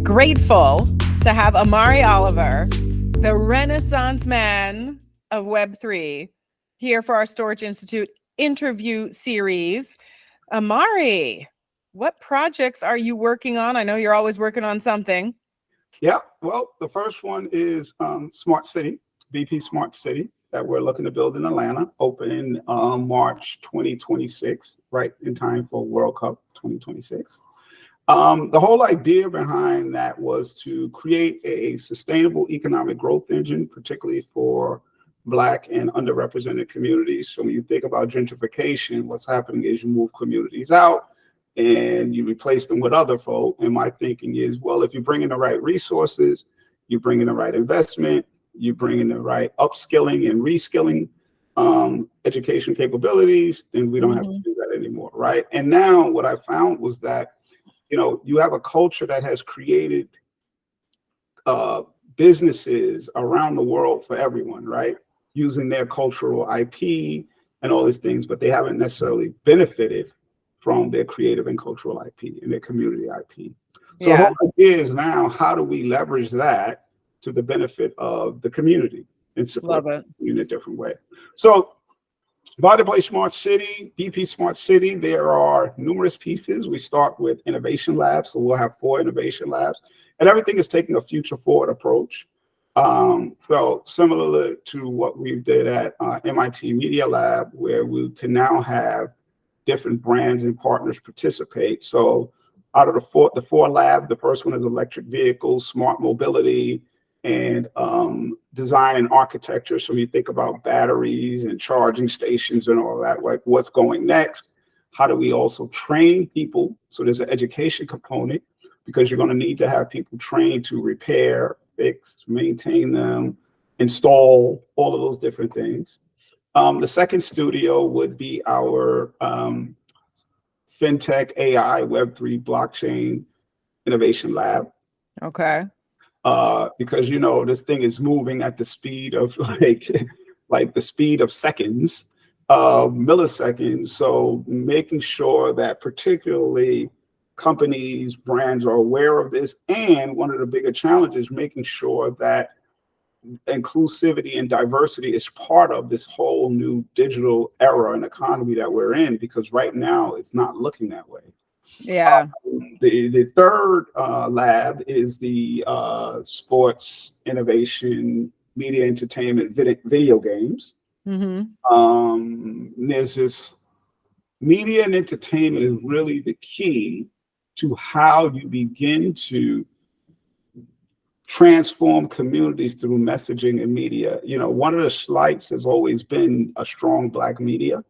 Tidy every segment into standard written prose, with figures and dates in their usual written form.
grateful to have Imari Oliver, the Renaissance man of Web3, here for our Storj Institute interview series. Imari, what projects are you working on? I know you're always working on something. Yeah, well, the first one is Smart City, BP Smart City, that we're looking to build in Atlanta, open March 2026, right in time for World Cup 2026. The whole idea behind that was to create a sustainable economic growth engine, particularly for Black and underrepresented communities. So when you think about gentrification, what's happening is you move communities out and you replace them with other folk. And my thinking is, well, if you bring in the right resources, you bring in the right investment, you bring in the right upskilling and reskilling education capabilities, then we don't have to do that anymore, right? And now what I found was that, you have a culture that has created businesses around the world for everyone, right? Using their cultural IP and all these things, but they haven't necessarily benefited from their creative and cultural IP and their community IP. So the whole idea is now, how do we leverage that to the benefit of the community and support it in a different way? So by the way, Smart City, BP Smart City, there are numerous pieces. We start with innovation labs, so we'll have 4 innovation labs, and everything is taking a future forward approach. So similar to what we did at MIT Media Lab, where we can now have different brands and partners participate. So out of the four labs, the first one is electric vehicles, smart mobility, and design and architecture. So you think about batteries and charging stations and all that, like what's going next? How do we also train people? So there's an education component, because you're going to need to have people trained to repair, fix, maintain them, install, all of those different things. The second studio would be our fintech, AI, Web3, blockchain innovation lab. Okay. Because this thing is moving at the speed of like the speed of seconds, milliseconds. So making sure that particularly companies, brands are aware of this, and one of the bigger challenges, making sure that inclusivity and diversity is part of this whole new digital era and economy that we're in, because right now it's not looking that way. Yeah. The third lab is the sports innovation, media entertainment, video games. There's this media and entertainment is really the key to how you begin to transform communities through messaging and media. One of the slights has always been a strong Black media,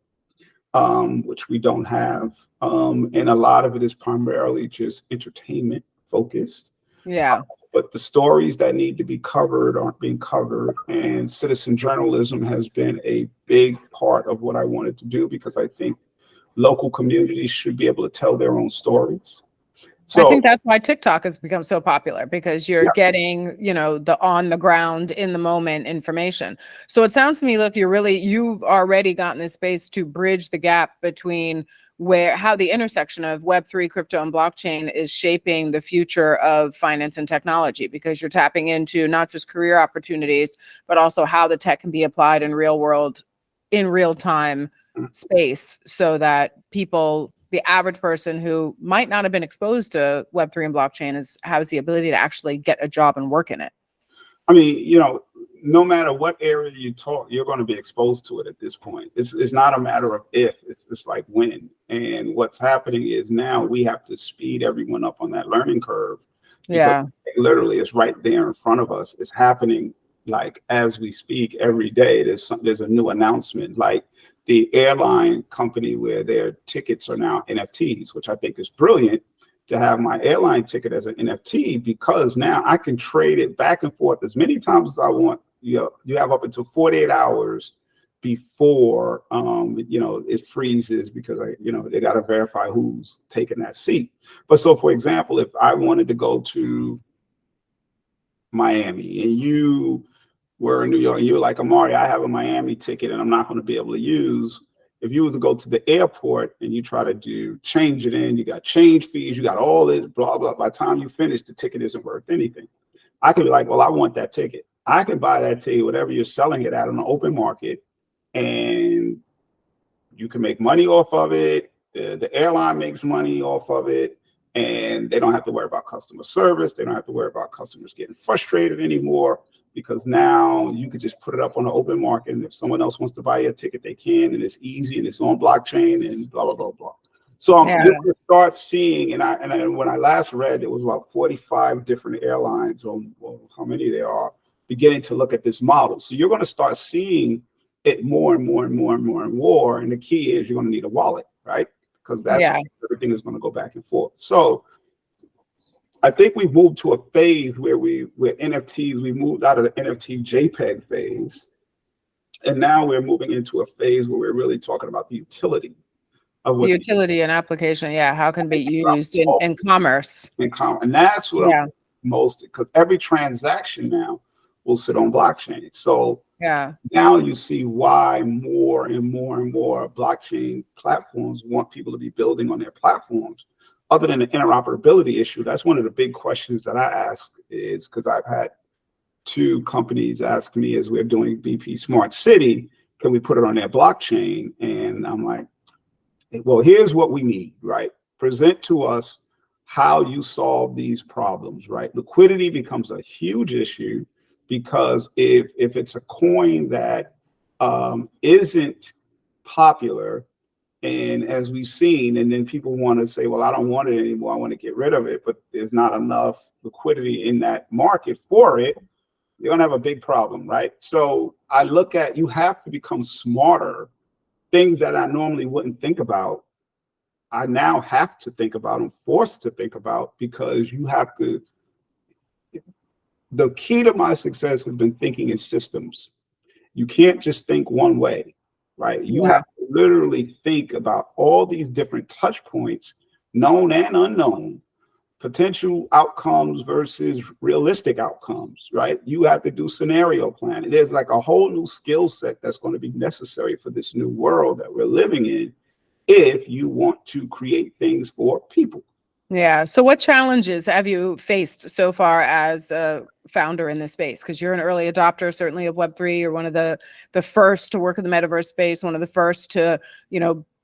which we don't have. And a lot of it is primarily just entertainment focused. Yeah. But the stories that need to be covered aren't being covered. And citizen journalism has been a big part of what I wanted to do, because I think local communities should be able to tell their own stories. So I think that's why TikTok has become so popular, because you're getting, the on the ground, in the moment information. So it sounds to me like you've already gotten this space to bridge the gap between how the intersection of Web3, crypto, and blockchain is shaping the future of finance and technology, because you're tapping into not just career opportunities, but also how the tech can be applied in real time space, so that the average person who might not have been exposed to Web3 and blockchain has the ability to actually get a job and work in it. I mean, no matter what area you talk, you're going to be exposed to it at this point. It's not a matter of if, it's like when. And what's happening is now we have to speed everyone up on that learning curve. Yeah. Literally, it's right there in front of us. It's happening like as we speak every day. There's a new announcement, like the airline company where their tickets are now NFTs, which I think is brilliant, to have my airline ticket as an NFT, because now I can trade it back and forth as many times as I want. You have up until 48 hours before it freezes, because they got to verify who's taking that seat. But so, for example, if I wanted to go to Miami and you were in New York and you were like, Imari, I have a Miami ticket and I'm not going to be able to use, if you was to go to the airport and you try to change it in, you got change fees, you got all this, blah, blah. By the time you finish, the ticket isn't worth anything. I could be like, well, I want that ticket. I can buy that ticket, whatever you're selling it at on the open market, and you can make money off of it. The airline makes money off of it, and they don't have to worry about customer service. They don't have to worry about customers getting frustrated anymore, because now you could just put it up on the open market, and if someone else wants to buy your ticket, they can, and it's easy, and it's on blockchain, and blah, blah, blah, blah. So you're going to start seeing, and when I last read, it was about 45 different airlines, or how many there are, beginning to look at this model. So you're going to start seeing it more and more and more and more and more. And the key is you're going to need a wallet, right? Because that's everything is going to go back and forth. So I think we've moved to a phase where with NFTs, we moved out of the NFT JPEG phase. And now we're moving into a phase where we're really talking about the utility. The utility and application, how can be used in commerce. And that's what I'm most, because every transaction now will sit on blockchain. So now you see why more and more and more blockchain platforms want people to be building on their platforms. Other than the interoperability issue, that's one of the big questions that I ask, is because I've had 2 companies ask me as we're doing BP Smart City, can we put it on their blockchain? And I'm like, well, here's what we need, right? Present to us how you solve these problems, right? Liquidity becomes a huge issue, because if it's a coin that isn't popular, and as we've seen, and then people want to say, well, I don't want it anymore, I want to get rid of it, but there's not enough liquidity in that market for it, you're going to have a big problem, right? So I look at, you have to become smarter. Things that I normally wouldn't think about, I now have to think about, and forced to think about, because you have to. The key to my success has been thinking in systems. You can't just think one way, right? You have to literally think about all these different touch points, known and unknown, potential outcomes versus realistic outcomes, right? You have to do scenario planning. There's like a whole new skill set that's going to be necessary for this new world that we're living in, if you want to create things for people. So what challenges have you faced so far as a founder in this space? Because you're an early adopter, certainly, of Web3. You're one of the first to work in the metaverse space, one of the first to,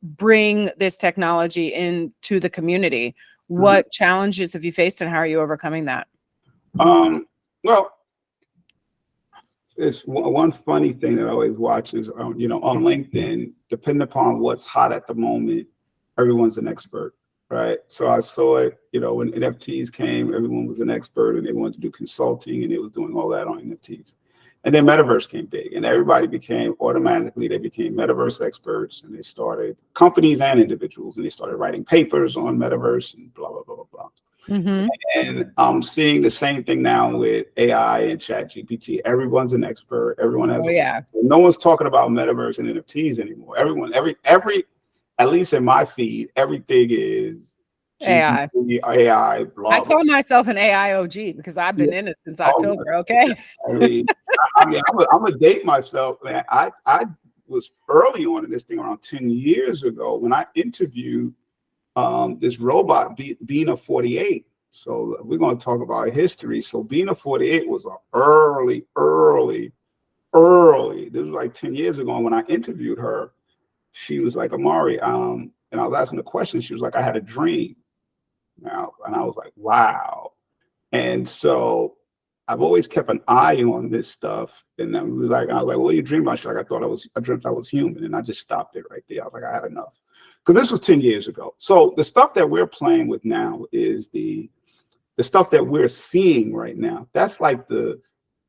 bring this technology into the community. What challenges have you faced, and how are you overcoming that? Well, it's one funny thing that I always watch is, on LinkedIn, depending upon what's hot at the moment, everyone's an expert, right? So I saw it, when NFTs came, everyone was an expert, and they wanted to do consulting, and they was doing all that on NFTs. And then metaverse came big, and everybody they became metaverse experts, and they started, companies and individuals, and they started writing papers on metaverse and blah, blah, blah, blah, blah. And I'm seeing the same thing now with AI and ChatGPT. Everyone's an expert. Everyone has. No one's talking about metaverse and NFTs anymore. Everyone, every, at least in my feed, everything is AI. AI. Blah, I call myself an AI OG because I've been in it since October. Okay. I'm gonna date myself, man. I was early on in this thing, around 10 years ago, when I interviewed this robot, Bina 48. So we're going to talk about history. So Bina 48 was an early. This was like 10 years ago. And when I interviewed her, she was like, Imari, and I was asking the question. She was like, I had a dream. Now, and I was like, wow. And so I've always kept an eye on this stuff. And I was like, what do you dream about? She's like, I dreamt I was human. And I just stopped it right there. I was like, I had enough. Because this was 10 years ago. So the stuff that we're playing with now is the stuff that we're seeing right now. That's like the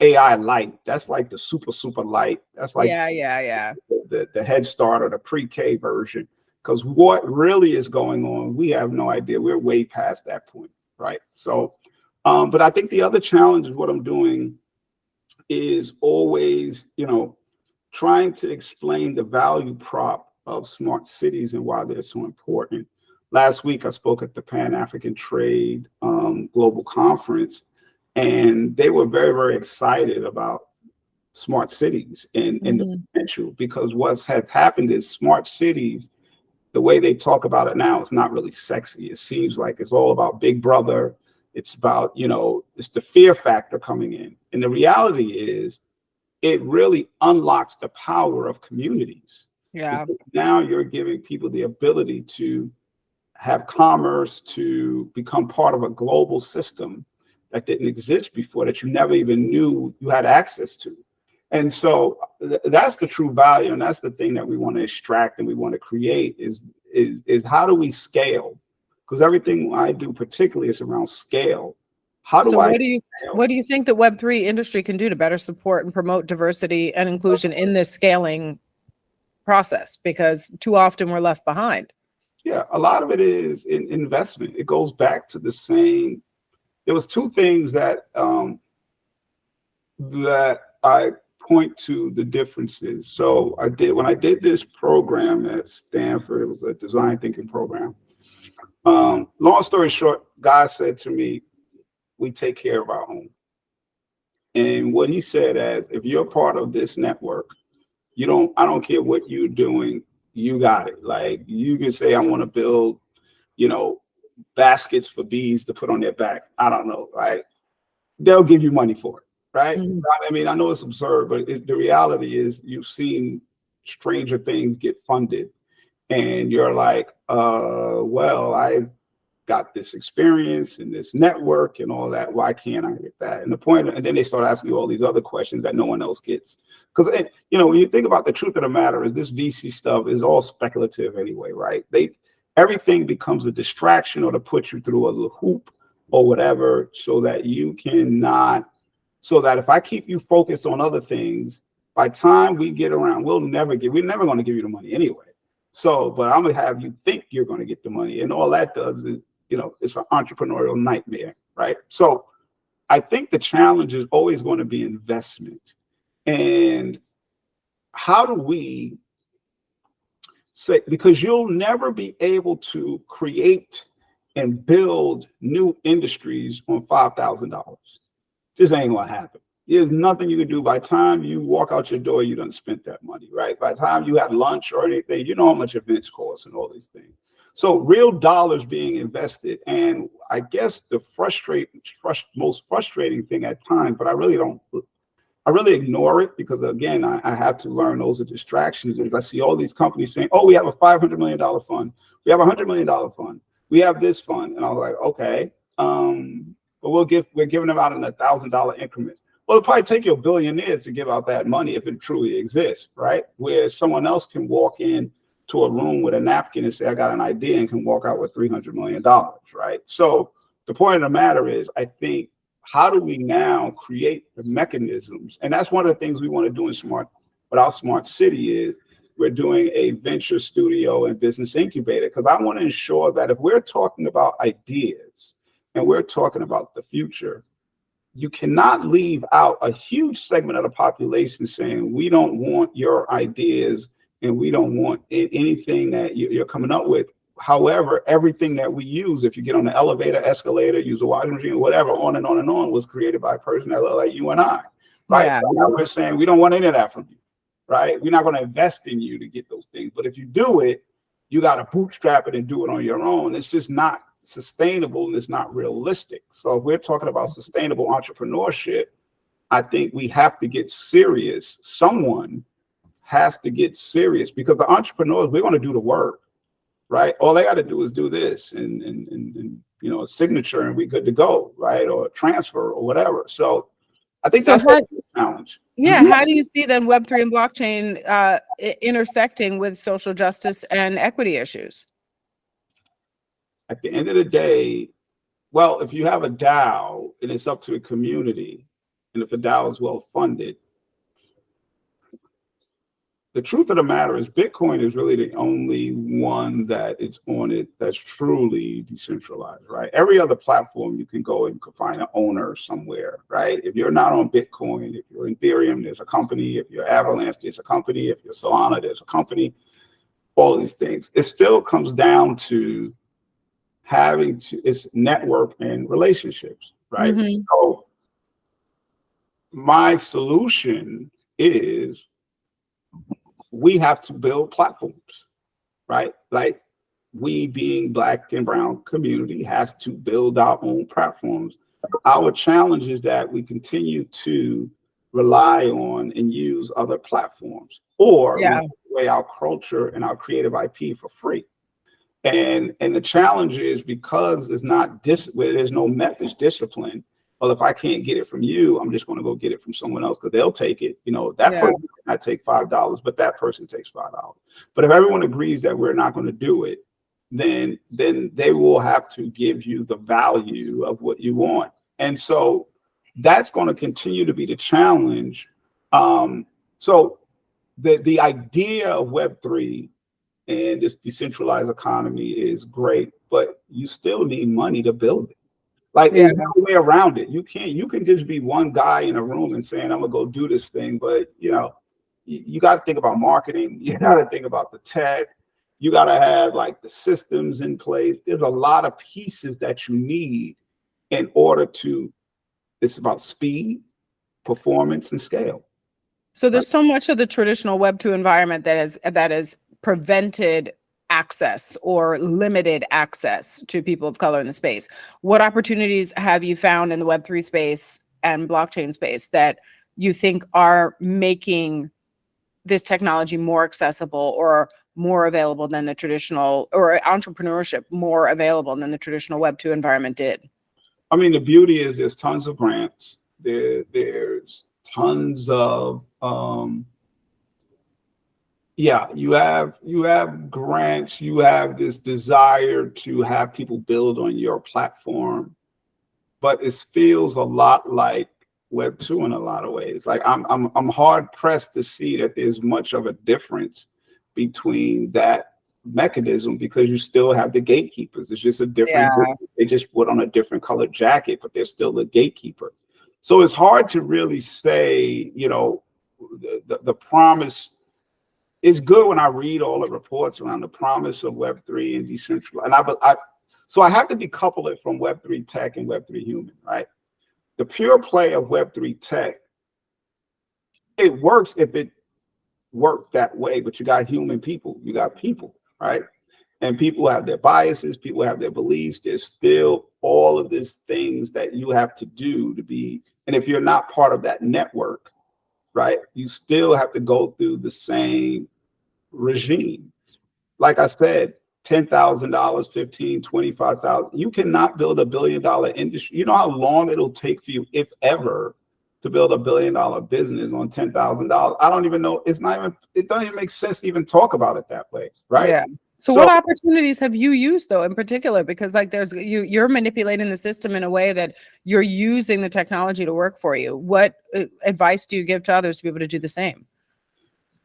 AI light. That's like the super light. That's like the Head Start or the pre-K version. Because what really is going on, we have no idea. We're way past that point, right? So, but I think the other challenge is what I'm doing is always, trying to explain the value prop of smart cities and why they're so important. Last week, I spoke at the Pan-African Trade Global Conference, and they were very, very excited about smart cities and the Mhm. potential, because what has happened is smart cities, the way they talk about it now, is not really sexy. It seems like it's all about Big Brother. It's about, it's the fear factor coming in. And the reality is it really unlocks the power of communities. Yeah. Because now you're giving people the ability to have commerce, to become part of a global system that didn't exist before, that you never even knew you had access to. And so that's the true value, and that's the thing that we want to extract and we want to create is how do we scale? Because everything I do particularly is around scale. How do So I what scale? do you think the Web3 industry can do to better support and promote diversity and inclusion in this scaling process? Because too often we're left behind. Yeah, a lot of it is in investment. It goes back to the same. There was two things that that I point to the differences. So when I did this program at Stanford, it was a design thinking program. Long story short, God said to me, "We take care of our home." And what he said as, if you're part of this network, I don't care what you're doing, you got it. Like you can say, I want to build, you know, baskets for bees to put on their back. I don't know, right? They'll give you money for it, right? Mhm. I mean, I know it's absurd, but the reality is you've seen stranger things get funded and you're like, well, I got this experience and this network and all that. Why can't I get that? And then they start asking you all these other questions that no one else gets. Because, when you think about the truth of the matter is this VC stuff is all speculative anyway, right? Everything becomes a distraction or to put you through a little hoop or whatever so that so that if I keep you focused on other things, by time we get around, we're never going to give you the money anyway. So, but I'm going to have you think you're going to get the money. And all that does is, it's an entrepreneurial nightmare, right? So I think the challenge is always going to be investment. And how do we say, because you'll never be able to create and build new industries on $5,000. This ain't going to happen. There's nothing you can do. By the time you walk out your door, you done spent that money, right? By the time you had lunch or anything, you know how much events cost and all these things. So real dollars being invested. And I guess the most frustrating thing at times, but I really ignore it because, again, I have to learn those are distractions. And I see all these companies saying, oh, we have a $500 million fund. We have a $100 million fund. We have this fund. And I was like, okay, but we're giving them out in $1,000 increments. Well, it'll probably take you a billionaire to give out that money if it truly exists, right? Where someone else can walk in to a room with a napkin and say, I got an idea, and can walk out with $300 million, right? So the point of the matter is, I think, how do we now create the mechanisms? And that's one of the things we want to do with our smart city is we're doing a venture studio and business incubator, because I want to ensure that if we're talking about ideas and we're talking about the future, you cannot leave out a huge segment of the population saying, we don't want your ideas and we don't want anything that you're coming up with. However, everything that we use, if you get on the elevator, escalator, use a washing machine, whatever, on and on and on, was created by a person that look like you and I, right? Yeah. So now we're saying we don't want any of that from you, right? We're not going to invest in you to get those things. But if you do it, you got to bootstrap it and do it on your own. It's just not sustainable and it's not realistic. So if we're talking about sustainable entrepreneurship, I think we have to get serious. Someone has to get serious, because the entrepreneurs, we're going to do the work, right? All they got to do is do this and a signature and we good to go, right? Or a transfer or whatever. So I think that's a challenge. Yeah, how do you see then Web3 and blockchain intersecting with social justice and equity issues? At the end of the day, well, if you have a DAO and it's up to a community, and if a DAO is well funded, the truth of the matter is Bitcoin is really the only one that is on it that's truly decentralized, right? Every other platform you can go and you can find an owner somewhere, right? If you're not on Bitcoin, if you're Ethereum, there's a company. If you're Avalanche, there's a company. If you're Solana, there's a company. All of these things. It still comes down to its network and relationships, right? Mhm. So my solution is we have to build platforms, right? Like we being Black and brown community has to build our own platforms. Our challenge is that we continue to rely on and use other platforms, or we Yeah. give away our culture and our creative IP for free. And the challenge is because it's not where there's no methods discipline. Well, if I can't get it from you, I'm just going to go get it from someone else because they'll take it. You know, that Yeah. person might take $5, but that person takes $5. But if everyone agrees that we're not going to do it, then they will have to give you the value of what you want. And so that's going to continue to be the challenge. So the idea of Web3 and this decentralized economy is great, but you still need money to build it. Like Yeah. there's no way around it. You can just be one guy in a room and saying, I'm gonna go do this thing. But you got to think about marketing, you got to think about the tech, you got to have like the systems in place. There's a lot of pieces that you need in order to, it's about speed, performance, and scale. So there's so much of the traditional Web2 environment that has prevented access or limited access to people of color in the space. What opportunities have you found in the Web3 space and blockchain space that you think are making this technology more accessible or more available than the traditional, or entrepreneurship more available than the traditional Web2 environment did? I mean, the beauty is there's tons of grants. There's tons of you have grants, you have this desire to have people build on your platform, but it feels a lot like Web2 in a lot of ways. Like I'm hard pressed to see that there's much of a difference between that mechanism because you still have the gatekeepers. It's just a different group. They just put on a different colored jacket, but they're still the gatekeeper. So it's hard to really say, the promise is good when I read all the reports around the promise of Web3 and decentralized. And so I have to decouple it from Web3 tech and Web3 human, right? The pure play of Web3 tech, it works if it worked that way, but you got human people, you got people, right? And people have their biases, people have their beliefs. There's still all of these things that you have to do to be, and if you're not part of that network, right, you still have to go through the same regime. Like I said, $10,000, 15, 25,000. You cannot build $1 billion industry. You know how long it'll take for you, if ever, to build $1 billion business on $10,000. I don't even know. It doesn't even make sense to even talk about it that way, right? Yeah. So what opportunities have you used though, in particular? Because like you're manipulating the system in a way that you're using the technology to work for you. What advice do you give to others to be able to do the same?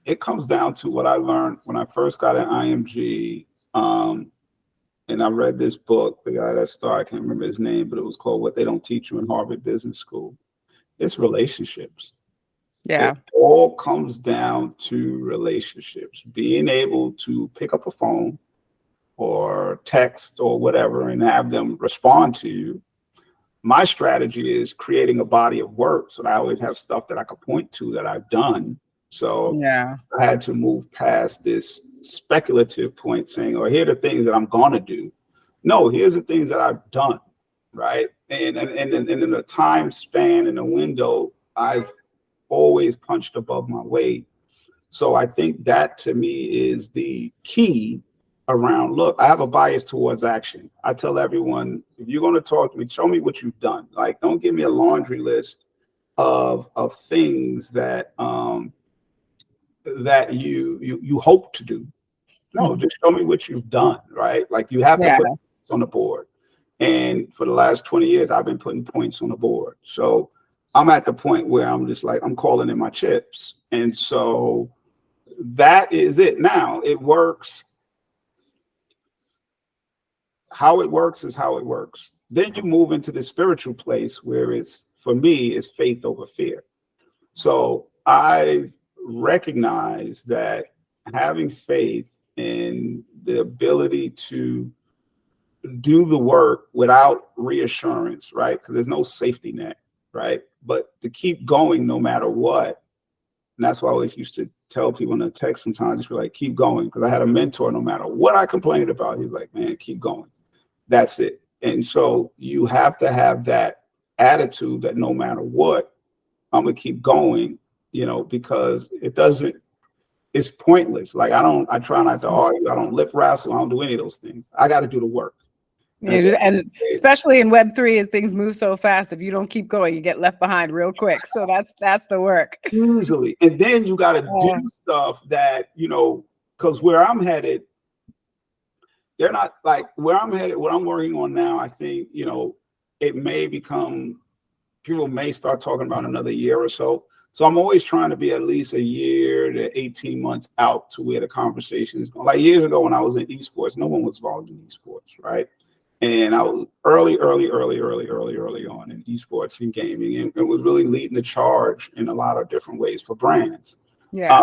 It comes down to what I learned when I first got an IMG. And I read this book, the guy that started, I can't remember his name, but it was called What They Don't Teach You in Harvard Business School. It's relationships. Yeah. It all comes down to relationships, being able to pick up a phone or text or whatever and have them respond to you. My strategy is creating a body of work so that I always have stuff that I could point to that I've done. So yeah, I had to move past this speculative point saying, oh, here are the things that I'm going to do. No, here's the things that I've done, right? And in the time span and the window, I've always punched above my weight. So I think that to me is the key around, look, I have a bias towards action. I tell everyone, if you're going to talk to me, show me what you've done. Like, don't give me a laundry list of things that that you hope to do. No, just show me what you've done, right? Like you have to put points on the board. And for the last 20 years, I've been putting points on the board. So I'm at the point where I'm just like, I'm calling in my chips. And so that is it. Now it works. How it works is how it works. Then you move into the spiritual place where it's, for me, it's faith over fear. So I've recognized that having faith in the ability to do the work without reassurance, right? Because there's no safety net, right? But to keep going no matter what, And that's why I always used to tell people in the text sometimes, just be like, keep going. Because I had a mentor, no matter what I complained about, he's like, man, keep going. That's it. And so you have to have that attitude that no matter what, I'm going to keep going, you know, because it's pointless. Like I try not to argue. I don't lip wrestle. I don't do any of those things. I got to do the work. And especially in Web3, as things move so fast, if you don't keep going, you get left behind real quick. So that's the work. Easily. And then you got to do stuff that, you know, because where I'm headed, they're not like where I'm headed, what I'm working on now, I think, you know, it may become, people may start talking about another year or so. So I'm always trying to be at least a year to 18 months out to where the conversation is going. Like years ago when I was in esports, no one was involved in esports, right? And I was early on in esports and gaming, and it was really leading the charge in a lot of different ways for brands. Yeah.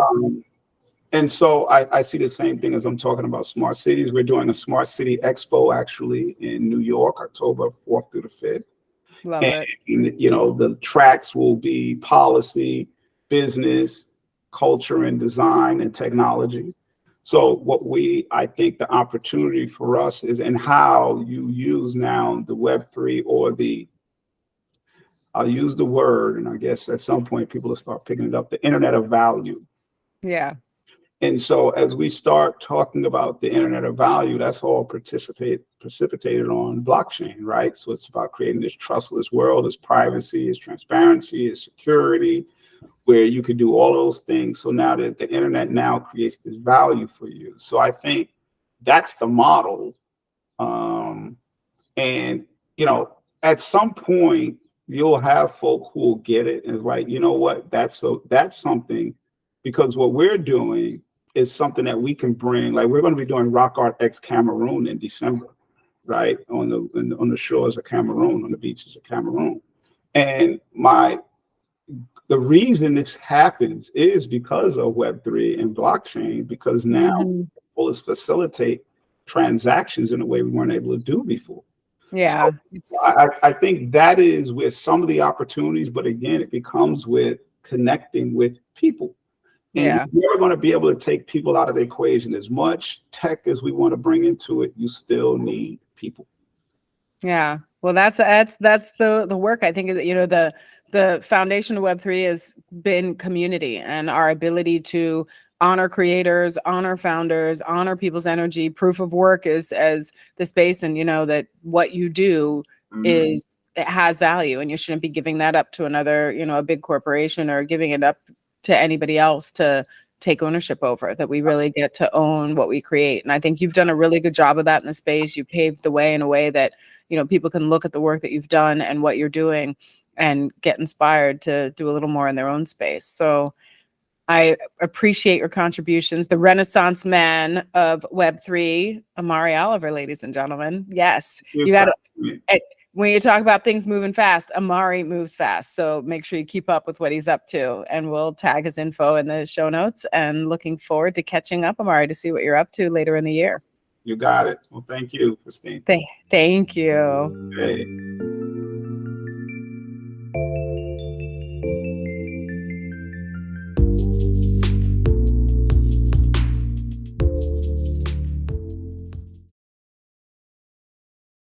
And so I see the same thing as I'm talking about smart cities. We're doing a smart city expo actually in New York, October 4th through the 5th. Love it. You know, the tracks will be policy, business, culture, and design and technology. So I think the opportunity for us is in how you use now the Web3 or I'll use the word, and I guess at some point people will start picking it up, the internet of value. Yeah. And so as we start talking about the internet of value, that's all precipitated on blockchain, right? So it's about creating this trustless world, it's privacy, it's transparency, it's security, where you can do all those things. So now that the internet now creates this value for you. So I think that's the model. And, you know, at some point you'll have folk who will get it and it's like, you know what, that's something, because what we're doing is something that we can bring. Like we're going to be doing Rock Art X Cameroon in December, right? On the shores of Cameroon, on the beaches of Cameroon. And the reason this happens is because of Web3 and blockchain, because now people facilitate transactions in a way we weren't able to do before. Yeah. So I think that is where some of the opportunities, but again, it becomes with connecting with people. And you're never going to be able to take people out of the equation. As much tech as we want to bring into it, you still need people. Yeah. Well, that's the work. I think, you know, the foundation of Web3 has been community and our ability to honor creators, honor founders, honor people's energy. Proof of work is as the space, and you know that what you do it has value, and you shouldn't be giving that up to another, you know, a big corporation or giving it up to anybody else to take ownership over. That we really get to own what we create. And I think you've done a really good job of that in the space. You paved the way in a way that, you know, people can look at the work that you've done and what you're doing and get inspired to do a little more in their own space. So I appreciate your contributions. The Renaissance man of Web3, Imari Oliver, ladies and gentlemen. Yes, you got to. When you talk about things moving fast, Imari moves fast. So make sure you keep up with what he's up to, and we'll tag his info in the show notes. And looking forward to catching up, Imari, to see what you're up to later in the year. You got it. Well, thank you, Christine. Thank you. Hey.